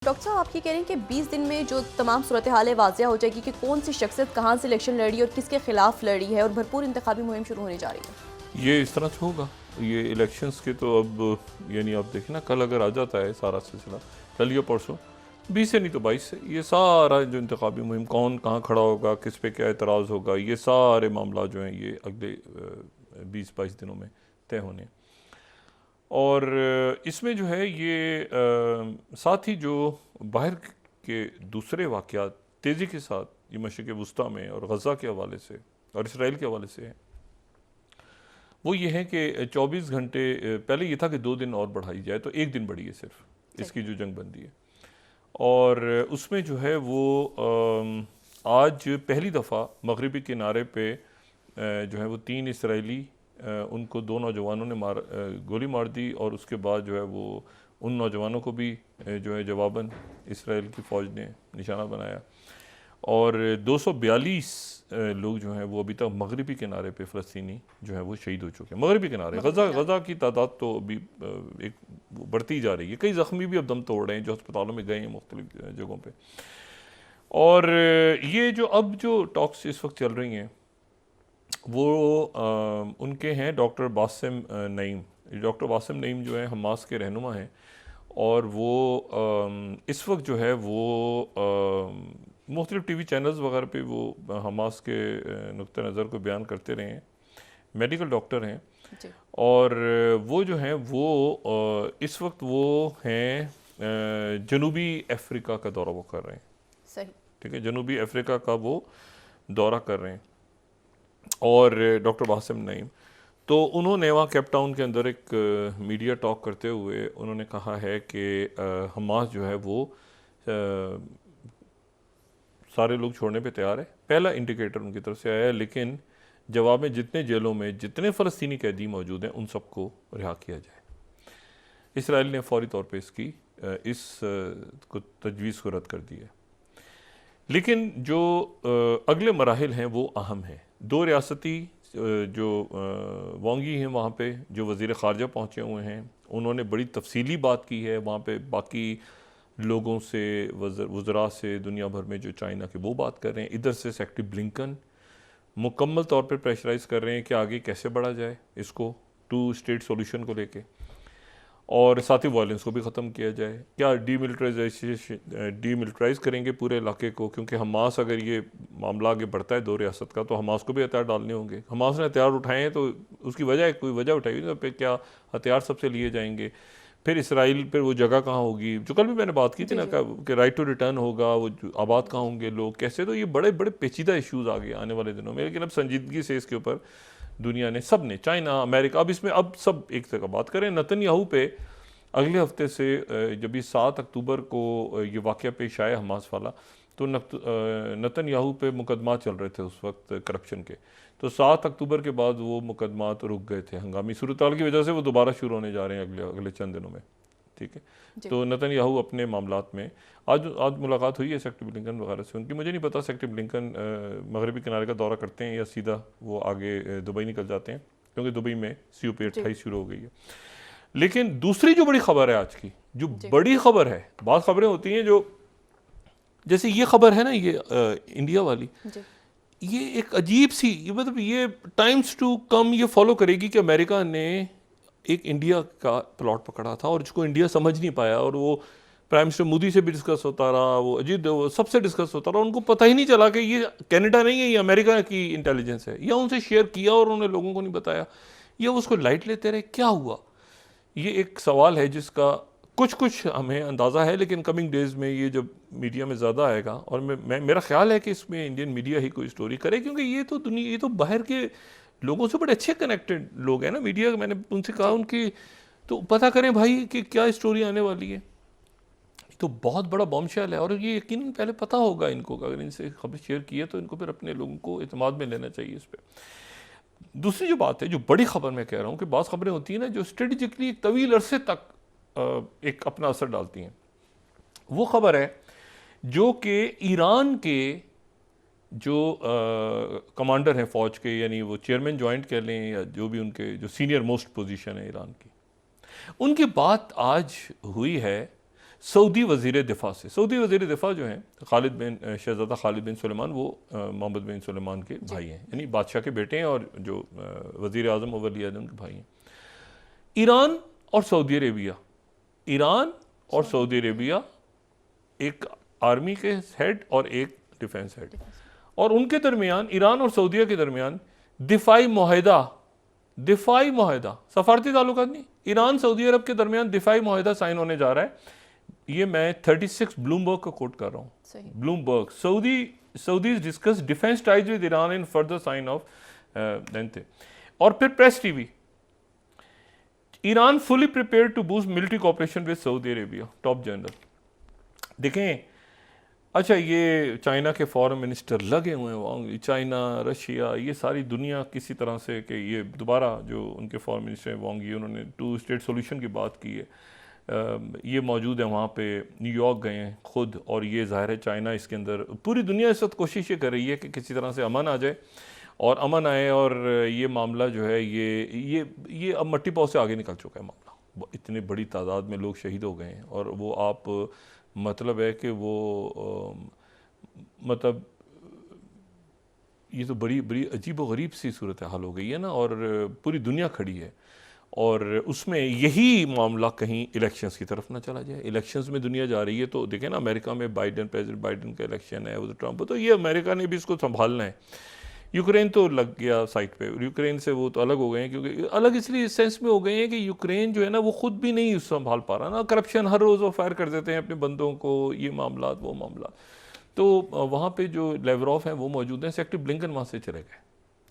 Doctor साहब, आप ये कह रहे हैं कि 20 दिन में जो तमाम सूरत हाल वाज़िया हो जाएगी कि कौन सी शख्सियत कहाँ से इलेक्शन लड़ी और किसके खिलाफ लड़ी है और भरपूर इंतखाबी मुहिम शुरू होने जा रही है। ये इस तरह से होगा। ये इलेक्शंस के तो अब यानी आप देखें ना, कल अगर आ जाता है सारा सिलसिला, कल या परसों 20 से नहीं तो 22 से ये सारा जो इंतखाबी मुहिम कौन कहाँ खड़ा होगा, किस पे क्या एतराज़ होगा, ये सारे मामला जो हैं ये अगले 20-22 दिनों में तय होने। और इसमें जो है ये साथ ही जो बाहर के दूसरे वाक़यात तेज़ी के साथ ये मशरिक़ वुस्ता में और गज़ा के हवाले से और इसराइल के हवाले से है, वो ये है कि 24 घंटे पहले ये था कि 2 दिन और बढ़ाई जाए, तो 1 दिन बढ़ी है सिर्फ इसकी जो जंग बंदी है। और उसमें जो है वो आज पहली दफ़ा मगरिबी किनारे पे जो है वो 3 इसराइली उनको 2 नौजवानों ने गोली मार दी, और उसके बाद जो है वो उन नौजवानों को भी जो है जवाबन इसराइल की फ़ौज ने निशाना बनाया। और 242 लोग जो हैं वो अभी तक मगरिबी किनारे पे फ़लस्तीनी जो है वो शहीद हो चुके हैं। मगरिबी किनारे गज़ा की तादाद तो अभी एक बढ़ती जा रही है, कई ज़ख्मी भी अब दम तोड़ रहे हैं जो अस्पतालों में गए हैं मुख्तलिफ जगहों पे। और ये जो अब जो टॉक्स इस वक्त चल रही हैं वो उनके हैं doctor Basim Naeem. Doctor Basim Naeem जो है हमास के रहनुमा हैं, और वो इस वक्त जो है वो मुख्तलिफ टीवी चैनल्स वगैरह पे वो हमास के नुक्ते नज़र को बयान करते रहे हैं। मेडिकल डॉक्टर हैं, और वो जो हैं वो इस वक्त वो हैं जनूबी अफ्रीका का दौरा वो कर रहे हैं। सही, ठीक है, जनूबी अफ्रीका का वो दौरा कर रहे हैं। और डॉक्टर बासिम नईम तो उन्होंने वहाँ केप टाउन के अंदर एक मीडिया टॉक करते हुए उन्होंने कहा है कि हमास जो है वो सारे लोग छोड़ने पे तैयार है। पहला इंडिकेटर उनकी तरफ से आया है, लेकिन जवाब में जितने जेलों में जितने फ़लस्तीनी कैदी मौजूद हैं उन सबको रिहा किया जाए। इसराइल ने फौरी तौर पे इस को तजवीज़ को रद्द कर दिया। लेकिन जो अगले मराहिल हैं वो अहम हैं। 2 रियासती जो वांगी हैं वहाँ पे, जो वज़ीर ख़ारजा पहुँचे हुए हैं, उन्होंने बड़ी तफसीली बात की है वहाँ पे बाकी लोगों से, वज़रा से दुनिया भर में जो चाइना के, वो बात कर रहे हैं। इधर से सेक्रेटरी ब्लिंकन मुकम्मल तौर पर प्रेशराइज़ कर रहे हैं कि आगे कैसे बढ़ा जाए इसको 2 स्टेट सॉल्यूशन को लेके, और साथ ही वायलेंस को भी ख़त्म किया जाए। क्या डीमिलिटराइज करेंगे पूरे इलाके को, क्योंकि हमास अगर ये मामला आगे बढ़ता है 2 रियासत का तो हमास को भी हथियार डालने होंगे। हमास ने हथियार उठाए हैं तो उसकी वजह कोई वजह उठाई तो फिर क्या हथियार सबसे लिए जाएंगे। फिर इसराइल पर वो जगह कहाँ होगी, जो कल भी मैंने बात की थी ना कि राइट टू रिटर्न होगा, वो आबाद कहाँ होंगे लोग, कैसे। तो ये बड़े बड़े पेचीदा इशूज़ आ गए आने वाले दिनों में। लेकिन अब संजीदगी से इसके ऊपर दुनिया ने, सब ने, चाइना, अमेरिका, अब इसमें अब सब एक जगह बात करें। नेतन्याहू पे अगले हफ्ते से जब ये 7 अक्टूबर को ये वाक़या पेश आया हमास वाला, तो नेतन्याहू पे मुकदमा चल रहे थे उस वक्त करप्शन के। तो 7 अक्टूबर के बाद वो मुकदमा तो रुक गए थे हंगामी सूरत-हाल की वजह से, वो दोबारा शुरू होने जा रहे हैं अगले चंद दिनों में। ठीक है, तो नेतन्याहू अपने मामलात में आज मुलाकात हुई है सेक्रेटरी ब्लिंकन वगैरह से उनकी। मुझे नहीं पता सेक्रेटरी ब्लिंकन मगरबी किनारे का दौरा करते हैं या सीधा वो आगे दुबई निकल जाते हैं, क्योंकि दुबई में COP 28 शुरू हो गई है। लेकिन दूसरी जो बड़ी खबर है आज की, जो बड़ी खबर है, बहुत खबरें होती हैं जो, जैसे ये खबर है ना, ये इंडिया वाली, ये एक अजीब सी, मतलब ये टाइम्स टू कम ये फॉलो करेगी कि अमेरिका ने एक इंडिया का प्लॉट पकड़ा था और जिसको इंडिया समझ नहीं पाया, और वो प्राइम मिनिस्टर मोदी से भी डिस्कस होता रहा, वो अजीत सबसे डिस्कस होता रहा, उनको पता ही नहीं चला कि ये कनाडा नहीं है, ये अमेरिका की इंटेलिजेंस है, या उनसे शेयर किया और उन्होंने लोगों को नहीं बताया, या उसको लाइट लेते रहे, क्या हुआ। ये एक सवाल है जिसका कुछ हमें अंदाज़ा है, लेकिन कमिंग डेज़ में ये जब मीडिया में ज़्यादा आएगा, और मेरा ख्याल है कि इसमें इंडियन मीडिया ही कोई स्टोरी करे, क्योंकि ये तो बाहर के लोगों से बड़े अच्छे कनेक्टेड लोग हैं ना मीडिया। मैंने उनसे कहा उनकी तो पता करें भाई कि क्या स्टोरी आने वाली है। तो बहुत बड़ा बॉम्बशेल है, और ये यकीनन पहले पता होगा इनको, अगर इनसे खबर शेयर की है तो इनको फिर अपने लोगों को एतमाद में लेना चाहिए इस पर। दूसरी जो बात है, जो बड़ी खबर मैं कह रहा हूँ कि बाज़ खबरें होती हैं ना जो स्ट्रेटजिकली एक तवील अरसे तक एक अपना असर डालती हैं, वो खबर है जो कि ईरान के जो कमांडर हैं फ़ौज के, यानी वो चेयरमैन जॉइंट कह लें या जो भी उनके जो सीनियर मोस्ट पोजीशन है ईरान की, उनकी बात आज हुई है सऊदी वज़ीर दिफ़ा से। सऊदी वज़ीर दिफ़ा जो हैं शहज़ादा खालिद बिन सुलेमान, वो मोहम्मद बिन सुलेमान के भाई हैं, यानी बादशाह के बेटे हैं और जो वज़ीर आज़म वली अहद उनके भाई हैं। ईरान और सऊदी अरेबिया, ईरान और सऊदी अरेबिया एक आर्मी के हेड और एक डिफेंस हेड, और उनके दरमियान, ईरान और सऊदीया के दरमियान दिफाई माहिदा, सफारती ताल्लुकात नहीं, ईरान सऊदी अरब के दरमियान दिफाई माहिदा साइन होने जा रहा है। ये मैं 36 ब्लूमबर्ग का कोट कर रहा हूँ, Bloomberg. Saudi discuss defence ties with Iran in further sign of length. और फिर press TV, Iran fully prepare to boost military cooperation with Saudi Arabia, top general. देखें, अच्छा ये चाइना के फॉरेन मिनिस्टर लगे हुए हैं, चाइना, रशिया, ये सारी दुनिया किसी तरह से कि ये दोबारा जो उनके फॉरेन मिनिस्टर हैं वांग यी, उन्होंने 2 स्टेट सोल्यूशन की बात की है। ये मौजूद है वहाँ पे, न्यूयॉर्क गए हैं खुद, और ये ज़ाहिर है चाइना इसके अंदर, पूरी दुनिया इस वक्त कोशिश ये कर रही है कि किसी तरह से अमन आ जाए, और अमन आए, और ये मामला जो है ये अब मट्टी पाँव से आगे निकल चुका है मामला। इतनी बड़ी तादाद में लोग शहीद हो गए हैं, और वो आप मतलब है कि वो मतलब ये तो बड़ी बड़ी अजीब व गरीब सी सूरत हाल हो गई है ना, और पूरी दुनिया खड़ी है, और उसमें यही मामला कहीं इलेक्शंस की तरफ ना चला जाए। इलेक्शंस में दुनिया जा रही है, तो देखें ना अमेरिका में प्रेसिडेंट बाइडेन का इलेक्शन है, उधर ट्रंप, तो ये अमेरिका ने भी इसको संभालना है। यूक्रेन तो लग गया साइड पे, यूक्रेन से वो तो अलग हो गए हैं, क्योंकि अलग इसलिए इस सेंस में हो गए हैं कि यूक्रेन जो है ना वो खुद भी नहीं संभाल पा रहा ना, करप्शन, हर रोज़ वो फायर कर देते हैं अपने बंदों को, ये मामला वो मामला। तो वहाँ पे जो लेवरॉफ हैं वो मौजूद हैं, सेक्रेटरी ब्लिंकन वहाँ से चले गए,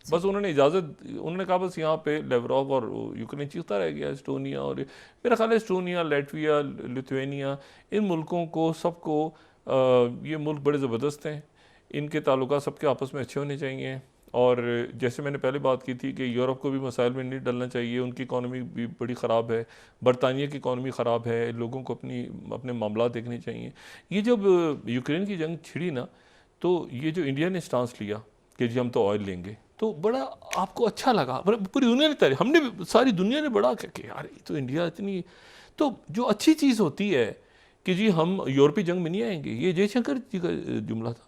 बस उन्होंने इजाज़त, उन्होंने कहा बस यहाँ पे लेवरॉफ और यूक्रेन चीखता रह गया। एस्टोनिया, और मेरा ख्याल है एस्टोनिया, लैटविया, लिथुआनिया, इन मुल्कों को सबको ये मुल्क बड़े ज़बरदस्त हैं, इनके ताल्लुकात सबके आपस में अच्छे होने चाहिए। और जैसे मैंने पहले बात की थी कि यूरोप को भी मसाइल में नहीं डलना चाहिए, उनकी इकॉनमी भी बड़ी ख़राब है, बरतानिया की इकॉनमी ख़राब है, लोगों को अपने मामला देखने चाहिए। ये जब यूक्रेन की जंग छिड़ी ना, तो ये जो इंडिया ने स्टांस लिया कि जी हम तो ऑयल लेंगे, तो बड़ा आपको अच्छा लगा, पूरी दुनिया ने तारीफ, हमने सारी दुनिया ने बड़ा कि यार ये तो इंडिया इतनी, तो जो अच्छी चीज़ होती है कि जी हम यूरोपीय जंग में नहीं आएंगे, ये जयशंकर जी का जुमला था।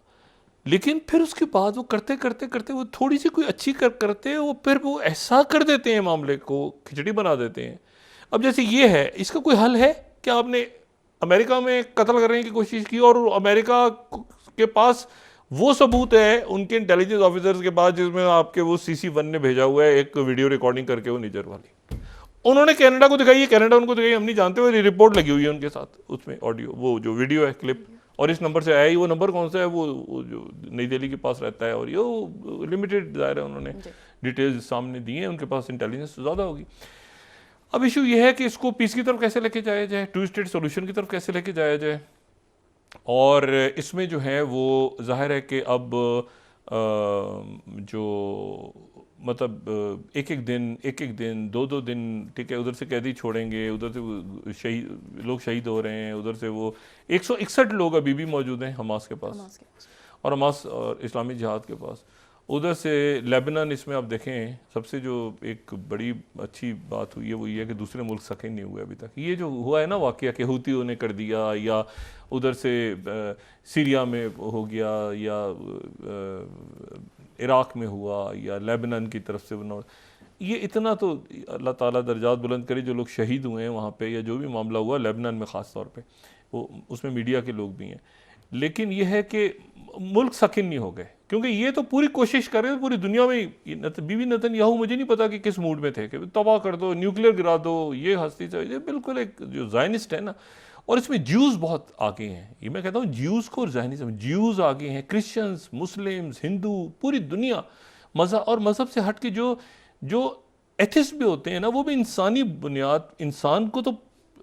लेकिन फिर उसके बाद वो करते करते करते वो थोड़ी सी कोई अच्छी करते, वो फिर वो ऐसा कर देते हैं, मामले को खिचड़ी बना देते हैं। अब जैसे ये है, इसका कोई हल है क्या? आपने अमेरिका में कत्ल करने की कोशिश की, और अमेरिका के पास वो सबूत है उनके इंटेलिजेंस ऑफिसर्स के पास, जिसमें आपके वो CC1 ने भेजा हुआ है एक वीडियो रिकॉर्डिंग करके, वो निजर वाली, उन्होंने कनाडा को दिखाई है, कनाडा उनको दिखाई, हम नहीं जानते, वो रिपोर्ट लगी हुई है उनके साथ, उसमें ऑडियो, वो जो वीडियो है क्लिप, और इस नंबर से आया ही, वो नंबर कौन सा है, वो जो नई दिल्ली के पास रहता है, और ये लिमिटेड दायरा उन्होंने डिटेल्स सामने दिए हैं, उनके पास इंटेलिजेंस तो ज़्यादा होगी। अब इशू ये है कि इसको पीस की तरफ कैसे लेके जाया जाए, 2 स्टेट सोल्यूशन की तरफ कैसे लेके जाया जाए, और इसमें जो है वो जाहिर है कि अब जो मतलब एक एक दिन 2 दिन, ठीक है, उधर से कैदी छोड़ेंगे, उधर से लोग शहीद हो रहे हैं, उधर से वो 161 लोग अभी भी मौजूद हैं हमास के पास, और हमास और इस्लामी जिहाद के पास। उधर से लेबनान, इसमें आप देखें सबसे जो एक बड़ी अच्छी बात हुई है वो ये है कि दूसरे मुल्क सखे नहीं हुए अभी तक। ये जो हुआ है ना वाक़या कि हूतियों ने कर दिया, या उधर से सीरिया में हो गया, या इराक़ में हुआ, या लेबनान की तरफ से बना, ये इतना तो अल्लाह ताला दर्जात बुलंद करे जो लोग शहीद हुए हैं वहाँ पे, या जो भी मामला हुआ लेबनान में ख़ास तौर पे, वो उसमें मीडिया के लोग भी हैं। लेकिन ये है कि मुल्क सकिन नहीं हो गए, क्योंकि ये तो पूरी कोशिश कर रहे थे पूरी दुनिया में। बीवी नेतन्याहू मुझे नहीं पता कि किस मूड में थे कि तबाह कर दो, न्यूक्लियर गिरा दो, ये हस्ती चाहिए, बिल्कुल एक जो ज़ायनिस्ट है ना, और इसमें ज्यूज़ बहुत आगे हैं। ये मैं कहता हूँ ज्यूज़ को और ज़ायनिज़्म, ज्यूज़ आगे हैं, क्रिश्चियंस, मुस्लिम्स, हिंदू, पूरी दुनिया मज़हब से हट के जो एथिस्ट भी होते हैं ना, वो भी इंसानी बुनियाद, इंसान को तो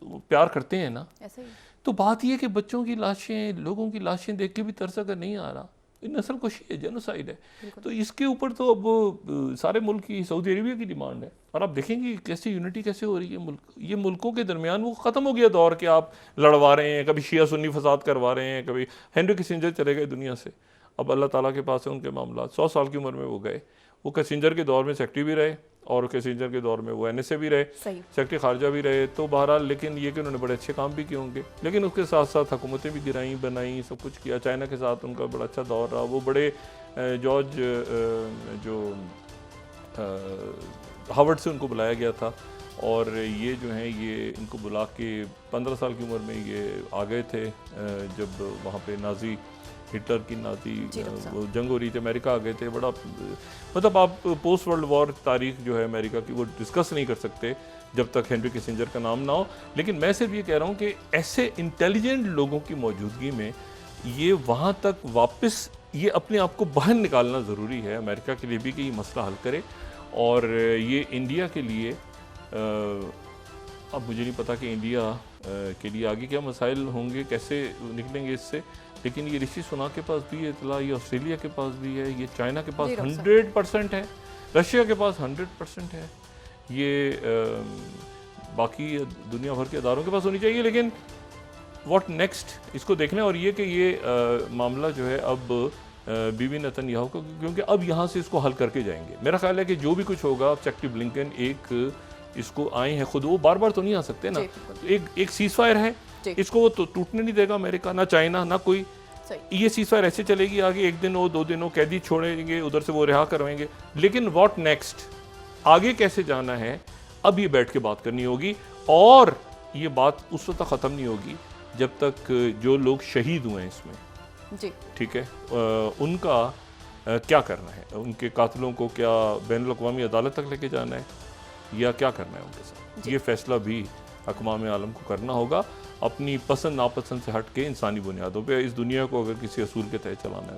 प्यार करते हैं ना। ऐसे ही तो बात ये कि बच्चों की लाशें, लोगों की लाशें देख के भी तरस अगर नहीं आ रहा, नस्ल कुशी है, जेनोसाइड है। तो इसके ऊपर तो अब सारे मुल्क की, सऊदी अरेबिया की डिमांड है। और आप देखेंगे कैसे यूनिटी कैसे हो रही है मुल्क, ये मुल्कों के दरमियान वो ख़त्म हो गया दौर कि आप लड़वा रहे हैं, कभी शिया सुन्नी फसाद करवा रहे हैं, कभी हेनरी किसिंजर चले गए दुनिया से, अब अल्लाह ताला के पास है उनके मामला। 100 साल की उम्र में वो गए, वो किसिंजर के दौर में सेक्रेटरी भी रहे, और किसिंजर के दौर में वो NSA भी रहे, सही। सेक्रेटरी खारजा भी रहे, तो बहरहाल लेकिन ये कि उन्होंने बड़े अच्छे काम भी किए होंगे, लेकिन उसके साथ साथ हुकूमतें भी गिराई बनाई, सब कुछ किया। चाइना के साथ उनका बड़ा अच्छा दौर रहा। वो बड़े जॉर्ज जो हार्वर्ड से उनको बुलाया गया था और ये जो हैं ये इनको बुला के 15 साल की उम्र में ये आ गए थे जब वहाँ पे नाजी हिटलर की नाजी वो जंग हो रही थी, अमेरिका आ गए थे। बड़ा मतलब आप पोस्ट वर्ल्ड वॉर तारीख जो है अमेरिका की वो डिस्कस नहीं कर सकते जब तक हेनरी किसिंजर का नाम ना हो। लेकिन मैं सिर्फ ये कह रहा हूँ कि ऐसे इंटेलिजेंट लोगों की मौजूदगी में ये वहाँ तक वापस ये अपने आप को बाहर निकालना ज़रूरी है अमेरिका के लिए भी कि ये मसला हल करे। और ये इंडिया के लिए अब मुझे नहीं पता कि इंडिया के लिए आगे क्या मसाइल होंगे, कैसे निकलेंगे इससे, लेकिन ये ऋषि सुनाक के पास भी है इतला, ये ऑस्ट्रेलिया के पास भी है, ये चाइना के पास 100% है, रशिया के पास 100% है, ये बाकी दुनिया भर के अदारों के पास होनी चाहिए। लेकिन व्हाट नेक्स्ट इसको देखना है। और ये कि ये मामला जो है अब बीबी नेतन्याहू को, क्योंकि अब यहाँ से इसको हल करके जाएंगे। मेरा ख्याल है कि जो भी कुछ होगा, अब सेक्रेटरी ब्लिंकन एक इसको आए हैं खुद, वो बार बार तो नहीं आ सकते ना, एक सीज़फायर है, इसको वो तो टूटने नहीं देगा अमेरिका, ना चाइना ना कोई। ये सीज़फायर ऐसे चलेगी आगे, 1 दिन हो 2 दिन हो, कैदी छोड़ेंगे, उधर से वो रिहा करवाएंगे, लेकिन व्हाट नेक्स्ट, आगे कैसे जाना है, अब ये बैठ के बात करनी होगी। और ये बात उस वक्त तक ख़त्म नहीं होगी जब तक जो लोग शहीद हुए हैं इसमें, जी ठीक है, उनका क्या करना है, उनके कातिलों को क्या बैनुल-अक़वामी अदालत तक लेके जाना है या क्या करना है उनके साथ, ये फैसला भी अक़वाम आलम को करना होगा, अपनी पसंद नापसंद से हट के इंसानी बुनियादों पे इस दुनिया को अगर किसी असूल के तहत चलाना है।